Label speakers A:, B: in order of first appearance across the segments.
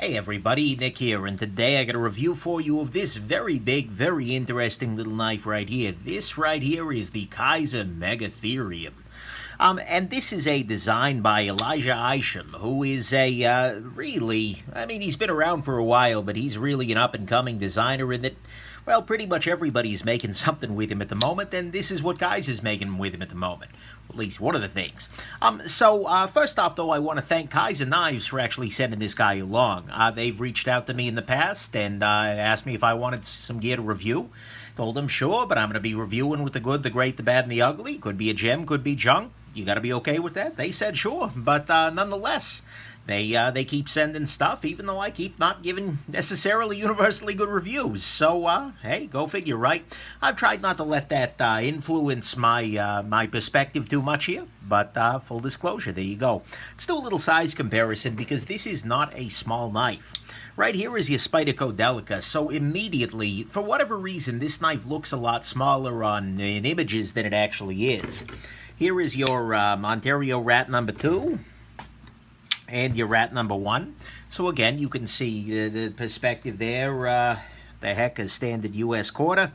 A: Hey everybody, Nick here, and today I got a review for you of this very big, very interesting little knife right here. This right here is the Kizer Megatherium. And this is a design by Elijah Isham, who is a he's been around for a while, but he's really an up-and-coming designer in that, well, pretty much everybody's making something with him at the moment, and this is what Kizer's making with him at the moment. At least one of the things. First off, though, I want to thank Kizer Knives for actually sending this guy along. They've reached out to me in the past and asked me if I wanted some gear to review. Told them, sure, but I'm going to be reviewing with the good, the great, the bad, and the ugly. Could be a gem, could be junk. You got to be okay with that? They said sure, but nonetheless, they keep sending stuff, even though I keep not giving necessarily universally good reviews. So, hey, go figure, right? I've tried not to let that influence my perspective too much here, but full disclosure, there you go. Let's do a little size comparison because this is not a small knife. Right here is your Spyderco Delica, so immediately, for whatever reason, this knife looks a lot smaller in images than it actually is. Here is your Ontario Rat number 2 and your Rat number 1. So again, you can see the perspective there, the heck is standard US quarter.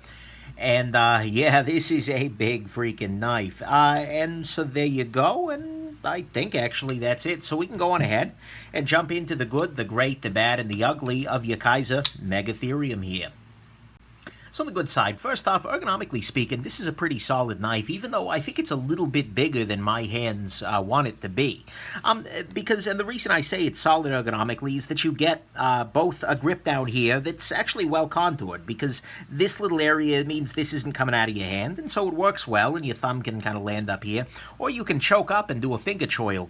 A: And yeah, this is a big freaking knife. And so there you go, and I think actually that's it. So we can go on ahead and jump into the good, the great, the bad, and the ugly of your Kizer Megatherium here. So on the good side, first off, ergonomically speaking, this is a pretty solid knife, even though I think it's a little bit bigger than my hands want it to be. And the reason I say it's solid ergonomically is that you get both a grip down here that's actually well contoured, because this little area means this isn't coming out of your hand, and so it works well, and your thumb can kind of land up here, or you can choke up and do a finger choil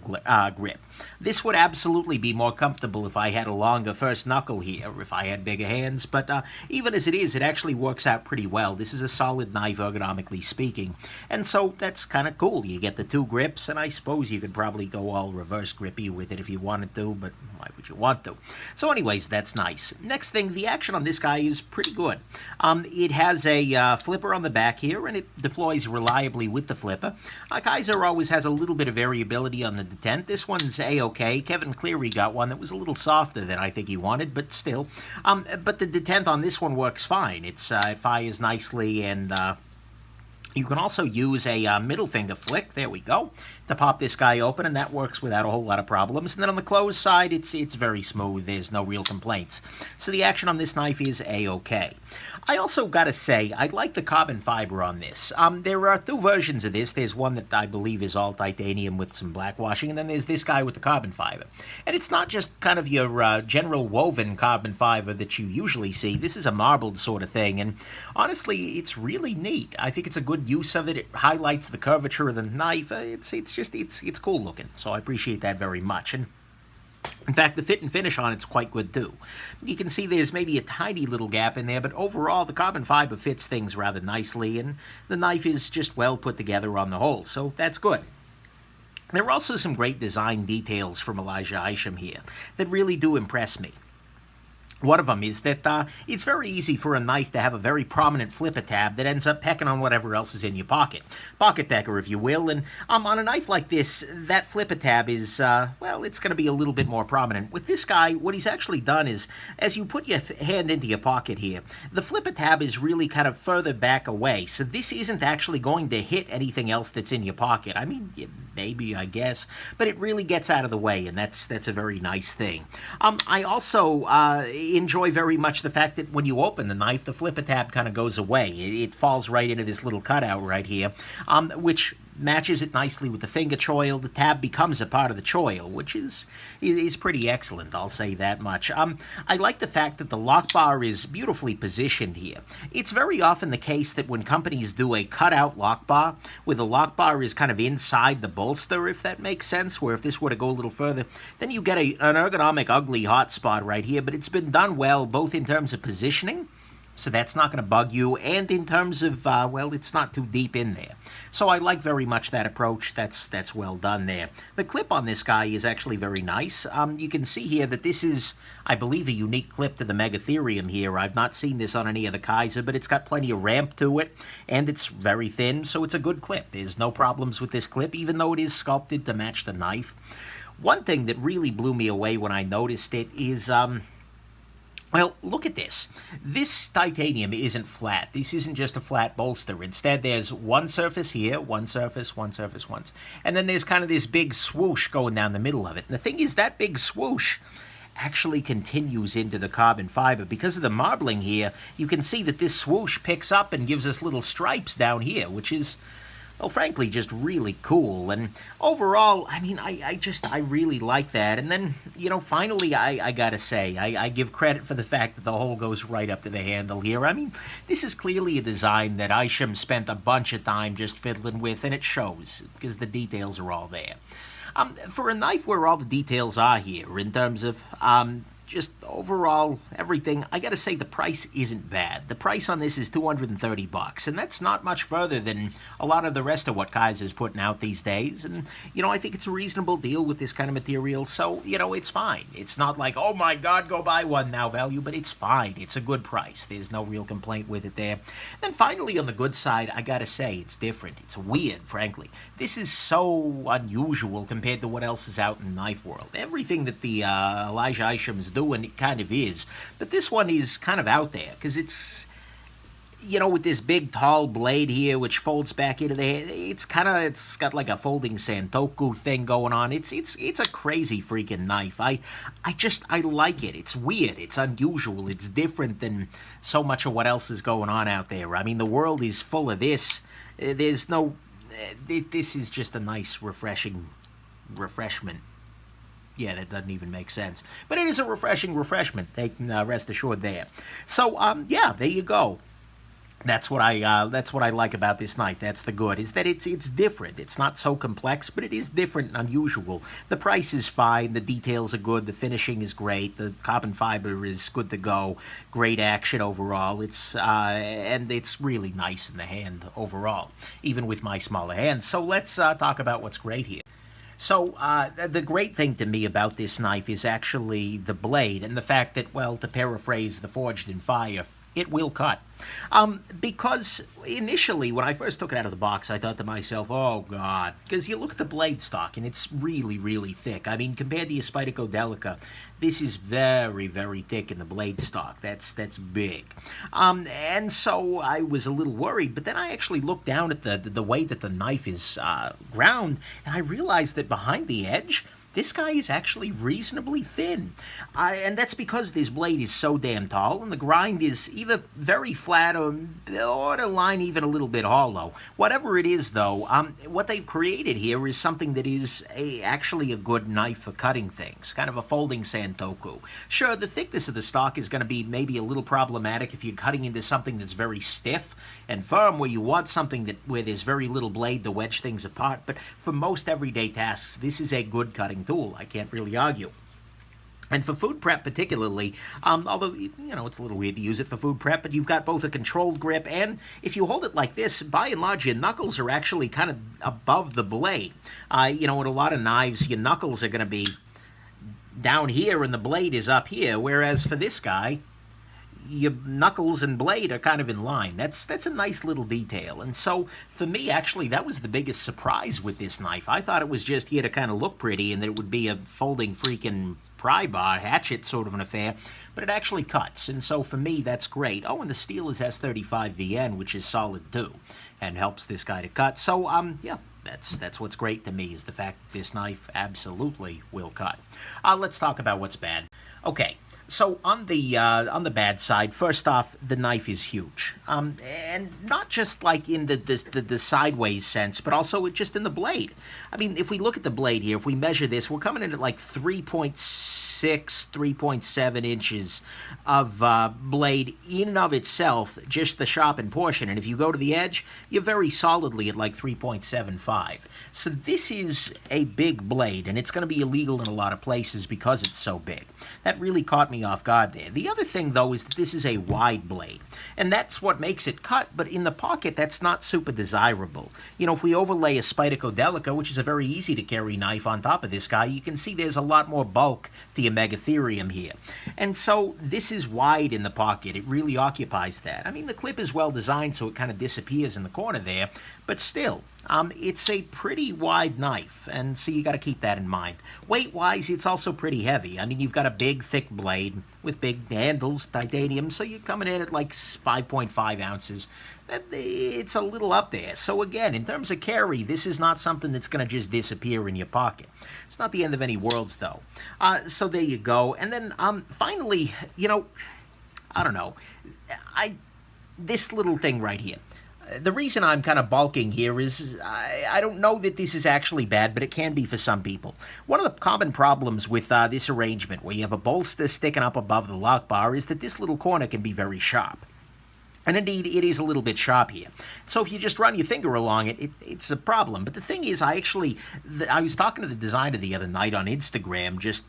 A: grip. This would absolutely be more comfortable if I had a longer first knuckle here, if I had bigger hands, but even as it is, it actually works out pretty well. This is a solid knife, ergonomically speaking, and so that's kind of cool. You get the two grips, and I suppose you could probably go all reverse grippy with it if you wanted to, but why would you want to? So anyways, that's nice. Next thing, the action on this guy is pretty good. It has a flipper on the back here, and it deploys reliably with the flipper. Kizer always has a little bit of variability on the detent. This one's A-okay. Kevin Cleary got one that was a little softer than I think he wanted, but still. But the detent on this one works fine. It fires nicely, and you can also use a middle finger flick, there we go, to pop this guy open, and that works without a whole lot of problems. And then on the closed side, it's very smooth. There's no real complaints. So the action on this knife is A-okay. I also gotta say, I like the carbon fiber on this. There are two versions of this. There's one that I believe is all titanium with some blackwashing, and then there's this guy with the carbon fiber. And it's not just kind of your general woven carbon fiber that you usually see. This is a marbled sort of thing, and honestly, it's really neat. I think it's a good use of it. It highlights the curvature of the knife. It's cool looking, so I appreciate that very much. And in fact, the fit and finish on it's quite good too. You can see there's maybe a tiny little gap in there, but overall the carbon fiber fits things rather nicely, and the knife is just well put together on the whole, so that's good. There are also some great design details from Elijah Isham here that really do impress me. One of them is that it's very easy for a knife to have a very prominent flipper tab that ends up pecking on whatever else is in your pocket. Pocket pecker, if you will. And on a knife like this, that flipper tab is, well, it's going to be a little bit more prominent. With this guy, what he's actually done is, as you put your hand into your pocket here, the flipper tab is really kind of further back away. So this isn't actually going to hit anything else that's in your pocket. I mean, maybe, I guess, but it really gets out of the way, and that's a very nice thing. I also enjoy very much the fact that when you open the knife, the flipper tab kind of goes away. It falls right into this little cutout right here, which matches it nicely with the finger choil. The tab becomes a part of the choil, which is pretty excellent, I'll say that much. I like the fact that the lock bar is beautifully positioned here. It's very often the case that when companies do a cutout lock bar, where the lock bar is kind of inside the bolster, if that makes sense, where if this were to go a little further, then you get an ergonomic ugly hot spot right here, but it's been done well, both in terms of positioning, so that's not going to bug you, and in terms of, well, it's not too deep in there. So I like very much that approach. That's well done there. The clip on this guy is actually very nice. You can see here that this is, I believe, a unique clip to the Megatherium here. I've not seen this on any of the Kizer, but it's got plenty of ramp to it, and it's very thin, so it's a good clip. There's no problems with this clip, even though it is sculpted to match the knife. One thing that really blew me away when I noticed it is, well, look at this. This titanium isn't flat. This isn't just a flat bolster. Instead, there's one surface here, one surface, once. And then there's kind of this big swoosh going down the middle of it. And the thing is, that big swoosh actually continues into the carbon fiber. Because of the marbling here, you can see that this swoosh picks up and gives us little stripes down here, which is, well, frankly, just really cool. And overall, I mean, I really like that. And then, you know, finally, I gotta say, I give credit for the fact that the hole goes right up to the handle here. I mean, this is clearly a design that Isham spent a bunch of time just fiddling with, and it shows, because the details are all there. For a knife where all the details are here, in terms of just overall everything, I gotta say the price isn't bad. The price on this is $230, and that's not much further than a lot of the rest of what Kizer's putting out these days. And, you know, I think it's a reasonable deal with this kind of material, so, you know, it's fine. It's not like, oh my god, go buy one now value, but it's fine. It's a good price. There's no real complaint with it there. And finally, on the good side, I gotta say, it's different. It's weird, frankly. This is so unusual compared to what else is out in the knife world. Everything that the Elijah Isham is doing, it kind of is, but this one is kind of out there because it's, you know, with this big tall blade here which folds back into the head. It's got like a folding santoku thing going on. It's a crazy freaking knife. I like it. It's weird, it's unusual, it's different than so much of what else is going on out there. I mean, the world is full of this. There's no, this is just a nice refreshment. Yeah, that doesn't even make sense. But it is a refreshing refreshment. They can rest assured there. So, yeah, there you go. That's what I like about this knife. That's the good, is that it's different. It's not so complex, but it is different and unusual. The price is fine. The details are good. The finishing is great. The carbon fiber is good to go. Great action overall. And it's really nice in the hand overall, even with my smaller hands. So let's talk about what's great here. So, the great thing to me about this knife is actually the blade and the fact that, well, to paraphrase the Forged in Fire, it will cut. Because initially, when I first took it out of the box, I thought to myself, oh god, because you look at the blade stock and it's really, really thick. I mean, compared to your Spyderco Delica, this is very, very thick in the blade stock. That's big. And so I was a little worried, but then I actually looked down at the way that the knife is ground, and I realized that behind the edge, this guy is actually reasonably thin. And that's because this blade is so damn tall, and the grind is either very flat or borderline even a little bit hollow. Whatever it is, though, what they've created here is something that is actually a good knife for cutting things, kind of a folding santoku. Sure, the thickness of the stock is going to be maybe a little problematic if you're cutting into something that's very stiff and firm, where you want something where there's very little blade to wedge things apart, but for most everyday tasks, this is a good cutting tool. I can't really argue. And for food prep particularly, although, you know, it's a little weird to use it for food prep, but you've got both a controlled grip, and if you hold it like this, by and large, your knuckles are actually kind of above the blade. You know, with a lot of knives, your knuckles are going to be down here and the blade is up here, whereas for this guy, your knuckles and blade are kind of in line. That's a nice little detail. And so, for me, actually, that was the biggest surprise with this knife. I thought it was just here to kind of look pretty and that it would be a folding freaking pry bar, hatchet sort of an affair, but it actually cuts. And so, for me, that's great. Oh, and the steel is S35VN, which is solid, too, and helps this guy to cut. So, yeah. That's what's great to me, is the fact that this knife absolutely will cut. Let's talk about what's bad. Okay. So on the bad side, first off, the knife is huge, and not just like in the sideways sense, but also just in the blade. I mean, if we look at the blade here, if we measure this, we're coming in at like 3.7 inches of blade in and of itself, just the sharpened portion. And if you go to the edge, you're very solidly at like 3.75. So this is a big blade, and it's going to be illegal in a lot of places because it's so big. That really caught me off guard there. The other thing, though, is that this is a wide blade, and that's what makes it cut, but in the pocket, that's not super desirable. You know, if we overlay a Spyderco Delica, which is a very easy-to-carry knife, on top of this guy, you can see there's a lot more bulk to your Megatherium here. And so this is wide in the pocket. It really occupies that. I mean, the clip is well designed, so it kind of disappears in the corner there, but still, It's a pretty wide knife, and so you got to keep that in mind. Weight-wise, it's also pretty heavy. I mean, you've got a big, thick blade with big handles, titanium, so you're coming in at like 5.5 ounces. It's a little up there. So again, in terms of carry, this is not something that's going to just disappear in your pocket. It's not the end of any worlds, though. So there you go. And then finally, you know, I don't know, this little thing right here. The reason I'm kind of balking here is I don't know that this is actually bad, but it can be for some people. One of the common problems with this arrangement, where you have a bolster sticking up above the lock bar, is that this little corner can be very sharp. And indeed, it is a little bit sharp here. So if you just run your finger along it, it's a problem. But the thing is, I was talking to the designer the other night on Instagram, just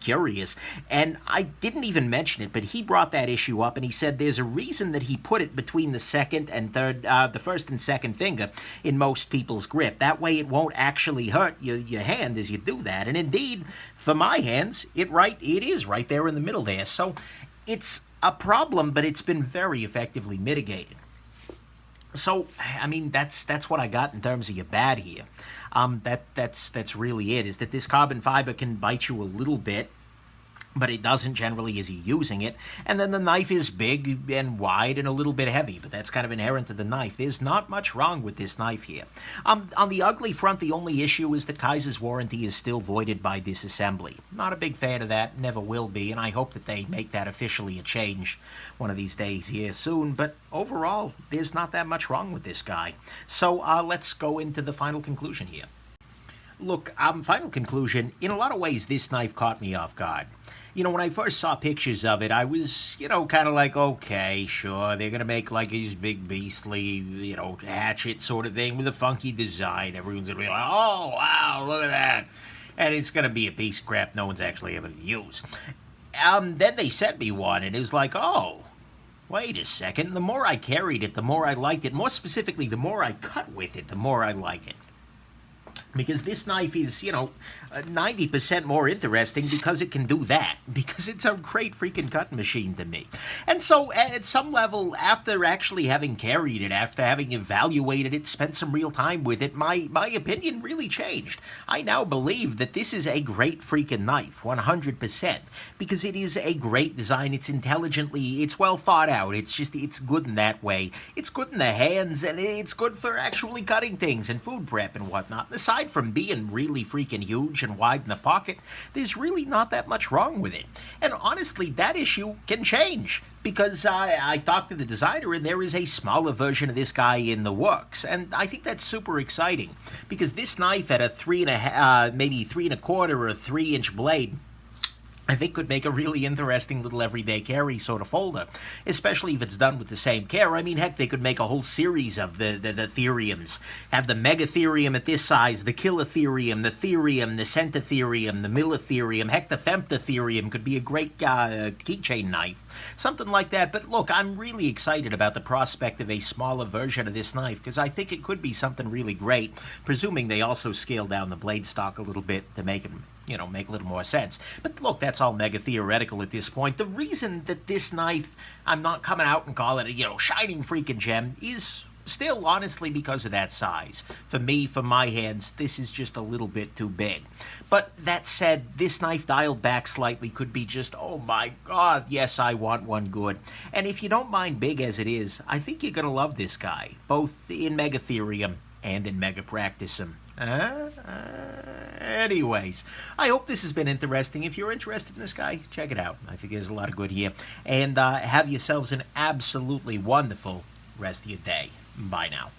A: curious, and I didn't even mention it, but he brought that issue up, and he said there's a reason that he put it between the second and third, the first and second finger in most people's grip. That way it won't actually hurt your hand as you do that. And indeed, for my hands, it is right there in the middle there. So it's a problem, but it's been very effectively mitigated. So, I mean, that's what I got in terms of your bad here. That's really it, is that this carbon fiber can bite you a little bit, but it doesn't generally as you're using it. And then the knife is big and wide and a little bit heavy, but that's kind of inherent to the knife. There's not much wrong with this knife here. On the ugly front, the only issue is that Kizer's warranty is still voided by disassembly. Not a big fan of that, never will be, and I hope that they make that officially a change one of these days here soon. But overall, there's not that much wrong with this guy. So let's go into the final conclusion here. Look, final conclusion, in a lot of ways, this knife caught me off guard. You know, when I first saw pictures of it, I was, you know, kind of like, okay, sure, they're going to make like these big beastly, you know, hatchet sort of thing with a funky design. Everyone's going to be like, oh, wow, look at that. And it's going to be a piece of crap no one's actually able to use. Then they sent me one, and it was like, oh, wait a second. The more I carried it, the more I liked it. More specifically, the more I cut with it, the more I like it. Because this knife is, you know, 90% more interesting because it can do that. Because it's a great freaking cutting machine to me. And so, at some level, after actually having carried it, after having evaluated it, spent some real time with it, my opinion really changed. I now believe that this is a great freaking knife, 100%. Because it is a great design. It's it's well thought out. It's good in that way. It's good in the hands, and it's good for actually cutting things and food prep and whatnot. Aside from being really freaking huge and wide in the pocket, there's really not that much wrong with it. And honestly, that issue can change, because I talked to the designer, and there is a smaller version of this guy in the works. And I think that's super exciting, because this knife at a 3.5, maybe 3.25 or a 3-inch blade, I think could make a really interesting little everyday carry sort of folder, especially if it's done with the same care. I mean, heck, they could make a whole series of the theriums. Have the Megatherium at this size, the Kilotherium, the Therium, the Centatherium, the Millitherium, heck, the Femtotherium could be a great keychain knife. Something like that. But look, I'm really excited about the prospect of a smaller version of this knife, because I think it could be something really great, presuming they also scale down the blade stock a little bit to make it, you know, make a little more sense. But look, that's all mega theoretical at this point. The reason that this knife, I'm not coming out and calling it, you know, shining freaking gem, is still honestly because of that size. For me, for my hands, this is just a little bit too big. But that said, this knife dialed back slightly could be just, oh my god, yes, I want one good. And if you don't mind big as it is, I think you're going to love this guy, both in Megatherium and in Mega Practicum. Anyways, I hope this has been interesting. If you're interested in this guy, check it out. I think there's a lot of good here. And have yourselves an absolutely wonderful rest of your day. Bye now.